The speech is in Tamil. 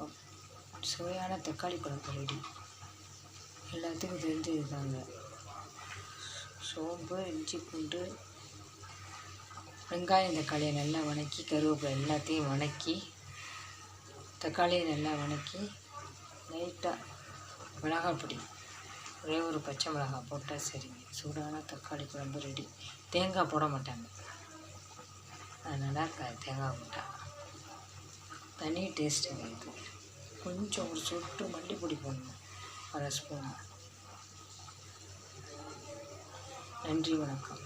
வணக்கம். சுவையான தக்காளி குழம்பு ரெடி. எல்லாத்துக்கும் தெரிஞ்சது தாங்க. சோம்பு, இஞ்சி, பூண்டு, வெங்காயம், தக்காளியை நல்லா வணக்கி, கருவேப்பிலை எல்லாத்தையும் வணக்கி, தக்காளியை நல்லா வணக்கி, லைட்டாக மிளகாய் பொடி ஒரே ஒரு பச்சை மிளகாய் போட்டால் சரிங்க. சூடான தக்காளி குழம்பு ரெடி. தேங்காய் போட மாட்டாங்க, அது நல்லா இருக்காது தேங்காய் போட்டால். தனி டேஸ்ட்டுங்க இது. கொஞ்சம் ஒரு சொட்டு மல்லிப்பொடி போடணும், 1/2 ஸ்பூன். நன்றி, வணக்கம்.